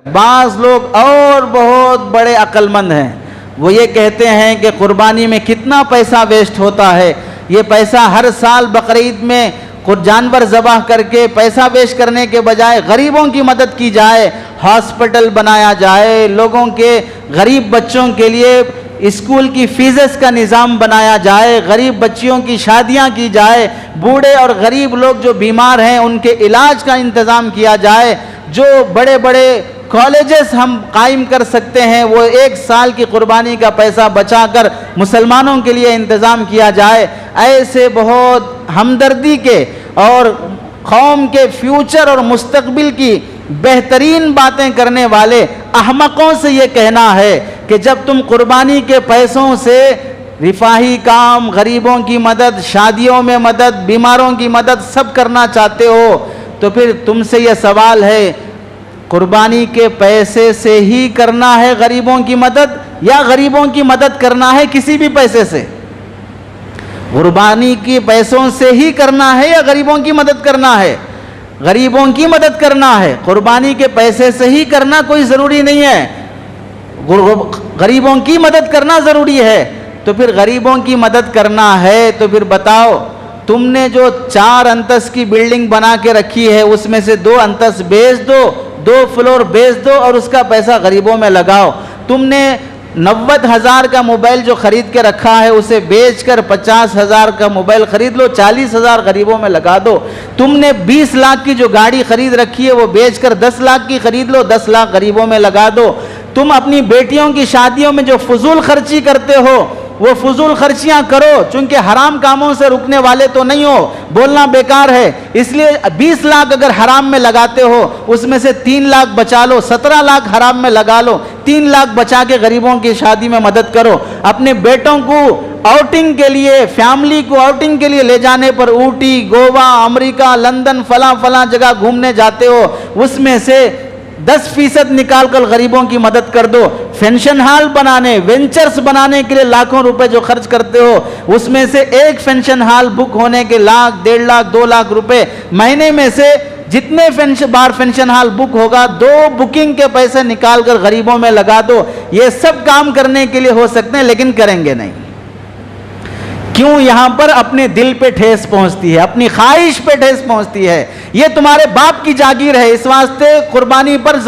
बाज़ लोग और बहुत बड़े अक्लमंद हैं, वो ये कहते हैं कि कुर्बानी में कितना पैसा वेस्ट होता है, ये पैसा हर साल बकरीद में कुछ जानवर ज़बाह करके पैसा वेस्ट करने के बजाय गरीबों की मदद की जाए, हॉस्पिटल बनाया जाए, लोगों के गरीब बच्चों के लिए स्कूल की फ़ीस का निज़ाम बनाया जाए, गरीब बच्चियों की शादियां की जाए, बूढ़े और गरीब लोग जो बीमार हैं उनके इलाज का इंतज़ाम किया जाए, जो बड़े बड़े कॉलेजेस हम कायम कर सकते हैं वो एक साल की कुर्बानी का पैसा बचाकर मुसलमानों के लिए इंतज़ाम किया जाए। ऐसे बहुत हमदर्दी के और कौम के फ्यूचर और मुस्तकबिल की बेहतरीन बातें करने वाले अहमकों से ये कहना है कि जब तुम कुर्बानी के पैसों से रिफाही काम, गरीबों की मदद, शादियों में मदद, बीमारों की मदद सब करना चाहते हो, तो फिर तुमसे यह सवाल है, कुर्बानी के पैसे से ही करना है गरीबों की मदद या गरीबों की मदद करना है किसी भी पैसे से? कुर्बानी के पैसों से ही करना है या गरीबों की मदद करना है? गरीबों की मदद करना है। कुर्बानी के पैसे से ही करना कोई ज़रूरी नहीं है, गरीबों की मदद करना ज़रूरी है। तो फिर गरीबों की मदद करना है तो फिर बताओ, तुमने जो 4 अंतस्त की बिल्डिंग बना के रखी है उसमें से 2 अंतस्त बेच दो, 2 फ्लोर बेच दो और उसका पैसा गरीबों में लगाओ। तुमने 90,000 का मोबाइल जो खरीद के रखा है उसे बेचकर 50,000 का मोबाइल खरीद लो, 40,000 गरीबों में लगा दो। तुमने 20 लाख की जो गाड़ी खरीद रखी है वो बेचकर 10 लाख की खरीद लो, 10 लाख गरीबों में लगा दो। तुम अपनी बेटियों की शादियों में जो फजूल खर्ची करते हो वो फजूल खर्चियाँ करो, चूंकि हराम कामों से रुकने वाले तो नहीं हो, बोलना बेकार है। इसलिए 20 लाख अगर हराम में लगाते हो उसमें से 3 लाख बचा लो, 17 लाख हराम में लगा लो, 3 लाख बचा के गरीबों की शादी में मदद करो। अपने बेटों को आउटिंग के लिए, फैमिली को आउटिंग के लिए ले जाने पर ऊटी, गोवा, अमेरिका, लंदन, फला जगह घूमने जाते हो, उसमें से 10% निकाल कर गरीबों की मदद कर दो। फंक्शन हॉल बनाने, वेंचर्स बनाने के लिए लाखों रुपए जो खर्च करते हो उसमें से एक फंक्शन हॉल बुक होने के लाख, 1.5 लाख, 2 लाख रुपए, महीने में से जितने बार फंक्शन हॉल बुक होगा 2 बुकिंग के पैसे निकाल कर गरीबों में लगा दो। ये सब काम करने के लिए हो सकते हैं लेकिन करेंगे नहीं। क्यों? यहां पर अपने दिल पे ठेस पहुंचती है, अपनी ख्वाहिश पे ठेस पहुंचती है। ये तुम्हारे बाप की जागीर है, इस वास्ते कुर्बानी पर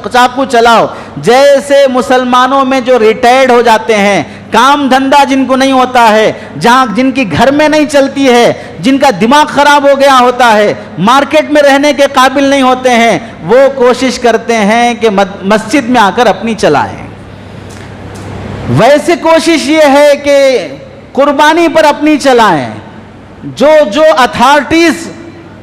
चाकू चलाओ। जैसे मुसलमानों में जो रिटायर्ड हो जाते हैं, काम धंधा जिनको नहीं होता है, जहां जिनकी घर में नहीं चलती है, जिनका दिमाग खराब हो गया होता है, मार्केट में रहने के काबिल नहीं होते हैं, वो कोशिश करते हैं कि मस्जिद में आकर अपनी चलाएं। वैसे कोशिश ये है कि कुर्बानी पर अपनी चलाएं। जो अथॉरिटीज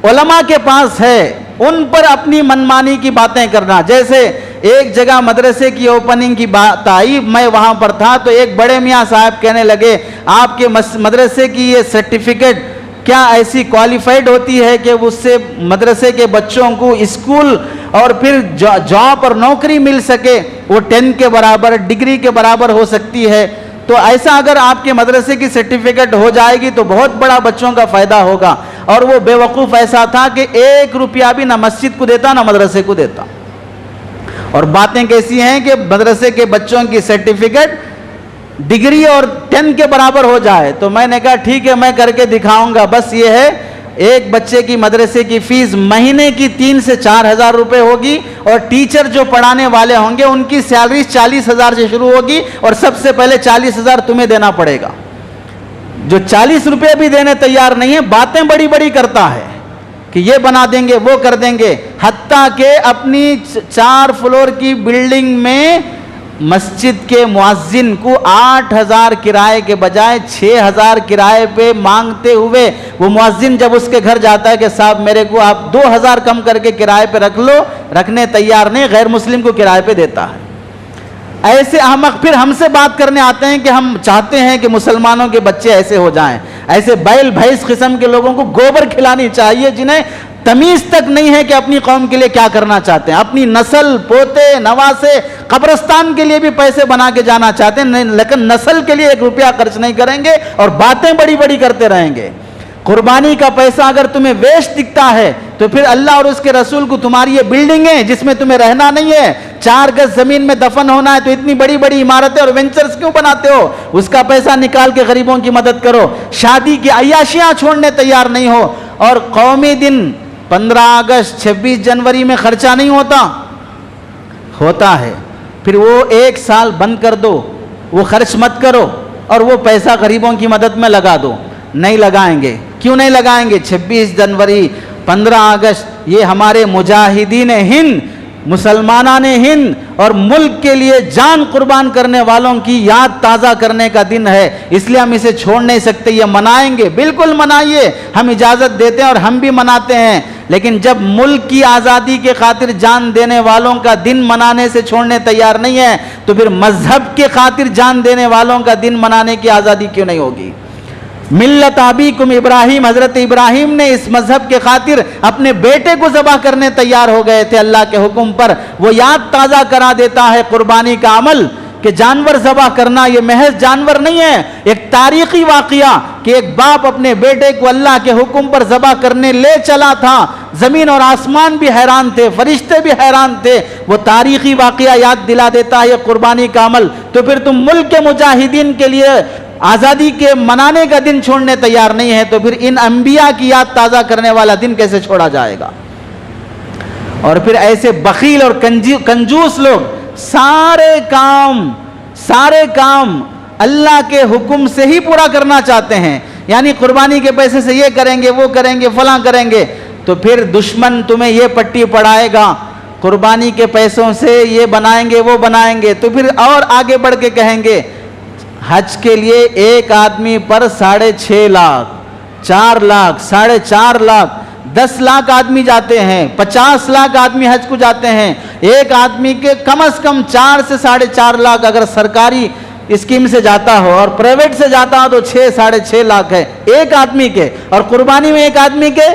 उलमा के पास है उन पर अपनी मनमानी की बातें करना। जैसे एक जगह मदरसे की ओपनिंग की बात आई, मैं वहां पर था, तो एक बड़े मियाँ साहब कहने लगे, आपके मदरसे की ये सर्टिफिकेट क्या ऐसी क्वालिफाइड होती है कि उससे मदरसे के बच्चों को स्कूल और फिर जॉब और नौकरी मिल सके? वो 10 के बराबर, डिग्री के बराबर हो सकती है। तो ऐसा अगर आपके मदरसे की सर्टिफिकेट हो जाएगी तो बहुत बड़ा बच्चों का फायदा होगा। और वो बेवकूफ़ ऐसा था कि 1 रुपया भी ना मस्जिद को देता ना मदरसे को देता। और बातें कैसी हैं कि मदरसे के बच्चों की सर्टिफिकेट डिग्री और 10 के बराबर हो जाए। तो मैंने कहा ठीक है, मैं करके दिखाऊंगा। बस ये है, एक बच्चे की मदरसे की फीस महीने की 3 से 4 हज़ार रुपये होगी और टीचर जो पढ़ाने वाले होंगे उनकी सैलरी 40,000 से शुरू होगी और सबसे पहले 40,000 तुम्हें देना पड़ेगा। जो 40 रुपये भी देने तैयार नहीं है, बातें बड़ी बड़ी करता है कि ये बना देंगे, वो कर देंगे। हत्ता के अपनी 4 फ्लोर की बिल्डिंग में मस्जिद के मुअज्जिन को 8,000 किराए के बजाय 6,000 किराए पे मांगते हुए वो मुअज्जिन जब उसके घर जाता है कि साहब मेरे को आप 2,000 कम करके किराए पे रख लो, रखने तैयार नहीं, गैर मुस्लिम को किराए पे देता है। ऐसे अहमक फिर हमसे बात करने आते हैं कि हम चाहते हैं कि मुसलमानों के बच्चे ऐसे हो जाएं। ऐसे बैल भैंस किस्म के लोगों को गोबर खिलानी चाहिए, जिन्हें तमीज तक नहीं है कि अपनी कौम के लिए क्या करना चाहते हैं। अपनी नस्ल, पोते, नवासे, कब्रिस्तान के लिए भी पैसे बना के जाना चाहते हैं, लेकिन नस्ल के लिए 1 रुपया खर्च नहीं करेंगे और बातें बड़ी बड़ी करते रहेंगे। कुर्बानी का पैसा अगर तुम्हें वेस्ट दिखता है तो फिर अल्लाह और उसके रसूल को तुम्हारी ये बिल्डिंगें जिसमें तुम्हें रहना नहीं है, 4 गज जमीन में दफन होना है, तो इतनी बड़ी बड़ी इमारतें और वेंचर्स क्यों बनाते हो? उसका पैसा निकाल के गरीबों की मदद करो। शादी की अय्याशियां छोड़ने तैयार नहीं हो, और कौमी दिन 15 अगस्त 26 जनवरी में खर्चा नहीं होता है, फिर वो 1 साल बंद कर दो, वो खर्च मत करो और वो पैसा गरीबों की मदद में लगा दो। नहीं लगाएंगे। क्यों नहीं लगाएंगे? 26 जनवरी 15 अगस्त ये हमारे मुजाहिदीन हिंद, मुसलमानान हिंद और मुल्क के लिए जान कुर्बान करने वालों की याद ताज़ा करने का दिन है, इसलिए हम इसे छोड़ नहीं सकते। ये मनाएंगे, बिल्कुल मनाइए, हम इजाज़त देते हैं और हम भी मनाते हैं, लेकिन जब मुल्क की आज़ादी के खातिर जान देने वालों का दिन मनाने से छोड़ने तैयार नहीं है, तो फिर मजहब के खातिर जान देने वालों का दिन मनाने की आज़ादी क्यों नहीं होगी? मिल्लत अबीकुम इब्राहिम, हजरत इब्राहिम ने इस मजहब के खातिर अपने बेटे को ज़बह करने तैयार हो गए थे अल्लाह के हुक्म पर। वो याद ताज़ा करा देता है कुर्बानी का अमल कि जानवर ज़बह करना ये महज जानवर नहीं है, एक तारीखी वाक़िया कि एक बाप अपने बेटे को अल्लाह के हुक्म पर ज़बह करने ले चला था। ज़मीन और आसमान भी हैरान थे, फरिश्ते भी हैरान थे। वो तारीखी वाक़िया याद दिला देता है ये कुर्बानी का अमल। तो फिर तुम मुल्क के मुजाहिदीन के लिए आज़ादी के मनाने का दिन छोड़ने तैयार नहीं है, तो फिर इन अंबिया की याद ताज़ा करने वाला दिन कैसे छोड़ा जाएगा? और फिर ऐसे बखील और कंजूस लोग सारे काम अल्लाह के हुक्म से ही पूरा करना चाहते हैं, यानी कुर्बानी के पैसे से ये करेंगे, वो करेंगे, फलां करेंगे। तो फिर दुश्मन तुम्हें ये पट्टी पढ़ाएगा, कुर्बानी के पैसों से ये बनाएंगे, वो बनाएंगे, तो फिर और आगे बढ़ के कहेंगे हज के लिए एक आदमी पर 6.5 लाख, 4 लाख, 4.5 लाख, 10 लाख आदमी जाते हैं, 50 लाख आदमी हज को जाते हैं। एक आदमी के कम से कम 4 से 4.5 लाख अगर सरकारी स्कीम से जाता हो और प्राइवेट से जाता हो तो 6-6.5 लाख है एक आदमी के, और कुर्बानी में एक आदमी के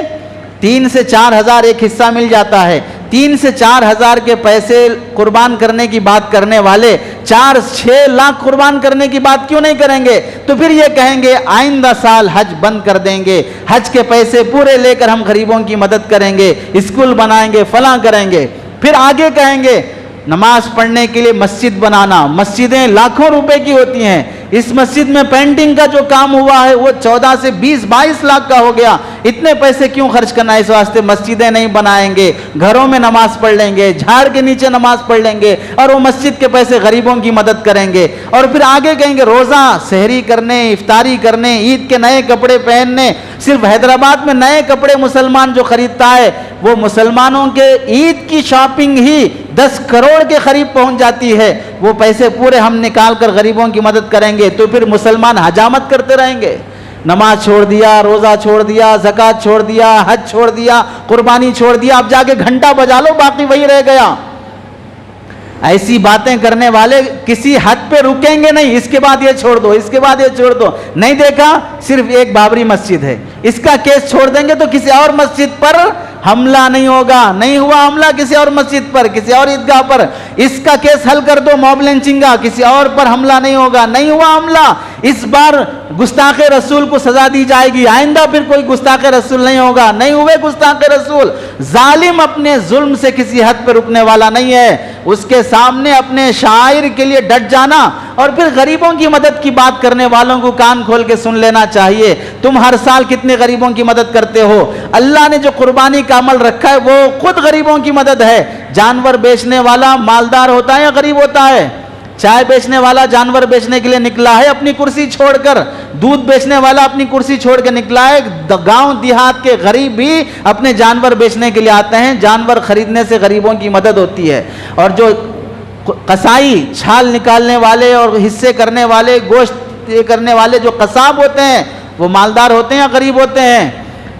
3 से 4 हज़ार एक हिस्सा मिल जाता है। 3 से 4 हज़ार के पैसे कुर्बान करने की बात करने वाले 4-6 लाख कुर्बान करने की बात क्यों नहीं करेंगे? तो फिर ये कहेंगे आइंदा साल हज बंद कर देंगे, हज के पैसे पूरे लेकर हम गरीबों की मदद करेंगे, स्कूल बनाएंगे, फलां करेंगे। फिर आगे कहेंगे नमाज पढ़ने के लिए मस्जिद बनाना, मस्जिदें लाखों रुपए की होती हैं, इस मस्जिद में पेंटिंग का जो काम हुआ है वो 14 से 20-22 लाख का हो गया, इतने पैसे क्यों खर्च करना? इस वास्ते मस्जिदें नहीं बनाएंगे, घरों में नमाज पढ़ लेंगे, झाड़ के नीचे नमाज पढ़ लेंगे और वो मस्जिद के पैसे गरीबों की मदद करेंगे। और फिर आगे कहेंगे रोज़ा सहरी करने, इफ्तारी करने, ईद के नए कपड़े पहनने। सिर्फ हैदराबाद में नए कपड़े मुसलमान जो खरीदता है वो मुसलमानों के ईद की शॉपिंग ही 10 करोड़ के करीब पहुंच जाती है। वो पैसे पूरे हम निकाल कर गरीबों की मदद करेंगे, तो फिर मुसलमान हजामत करते रहेंगे, नमाज छोड़ दिया, रोज़ा छोड़ दिया, ज़कात छोड़ दिया, हज छोड़ दिया, कुर्बानी छोड़ दिया, अब जाके घंटा बजा लो बाकी वही रह गया। ऐसी बातें करने वाले किसी हद पे रुकेंगे नहीं, इसके बाद ये छोड़ दो, इसके बाद ये छोड़ दो। नहीं देखा सिर्फ एक बाबरी मस्जिद है, इसका केस छोड़ देंगे तो किसी और मस्जिद पर हमला नहीं होगा। नहीं हुआ हमला किसी और मस्जिद पर, किसी और ईदगाह पर, इसका केस हल कर दो मॉब लिंचिंग का, किसी और पर हमला नहीं होगा। नहीं हुआ हमला, इस बार गुस्ताखे रसूल को सजा दी जाएगी, आइंदा फिर कोई गुस्ताखे रसूल नहीं होगा। नहीं हुए गुस्ताखे रसूल। जालिम अपने जुल्म से किसी हद पर रुकने वाला नहीं है, उसके सामने अपने शायर के लिए डट जाना और फिर गरीबों की मदद की बात करने वालों को कान खोल के सुन लेना चाहिए। तुम हर साल कितने गरीबों की मदद करते हो? अल्लाह ने जो कुर्बानी का अमल रखा है वो खुद गरीबों की मदद है। जानवर बेचने वाला मालदार होता है या गरीब होता है? चाय बेचने वाला जानवर बेचने के लिए निकला है अपनी कुर्सी छोड़कर, दूध बेचने वाला अपनी कुर्सी छोड़ के निकला है। गांव देहात के गरीब भी अपने जानवर बेचने के लिए आते हैं, जानवर खरीदने से गरीबों की मदद होती है। और जो कसाई छाल निकालने वाले और हिस्से करने वाले, गोश्त ये करने वाले जो कसाब होते हैं वो मालदार होते हैं या गरीब होते हैं?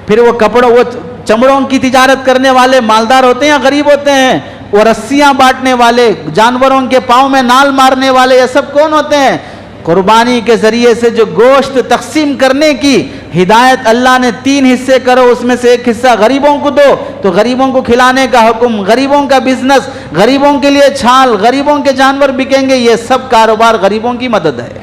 फिर वो वो चमड़ों की तिजारत करने वाले मालदार होते हैं या गरीब होते हैं? वो रस्सियां बांटने वाले, जानवरों के पाँव में नाल मारने वाले, ये सब कौन होते हैं? कुर्बानी के जरिए से जो गोश्त तकसीम करने की हिदायत अल्लाह ने 3 हिस्से करो, उसमें से एक हिस्सा गरीबों को दो, तो गरीबों को खिलाने का हुक्म, गरीबों का बिजनेस, गरीबों के लिए छाल, गरीबों के जानवर बिकेंगे, ये सब कारोबार गरीबों की मदद है।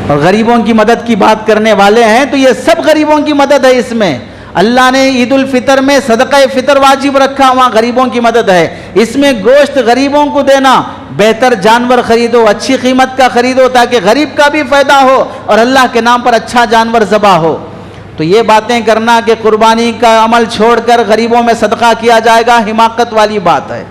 और गरीबों की मदद की बात करने वाले हैं तो ये सब गरीबों की मदद है। इसमें अल्लाह ने ईद उल फितर में सदका फितर वाजिब रखा, वहाँ गरीबों की मदद है। इसमें गोश्त गरीबों को देना, बेहतर जानवर खरीदो, अच्छी कीमत का खरीदो ताकि गरीब का भी फ़ायदा हो और अल्लाह के नाम पर अच्छा जानवर ज़बा हो। तो ये बातें करना कि कुर्बानी का अमल छोड़कर गरीबों में सदका किया जाएगा, हिमाकत वाली बात है।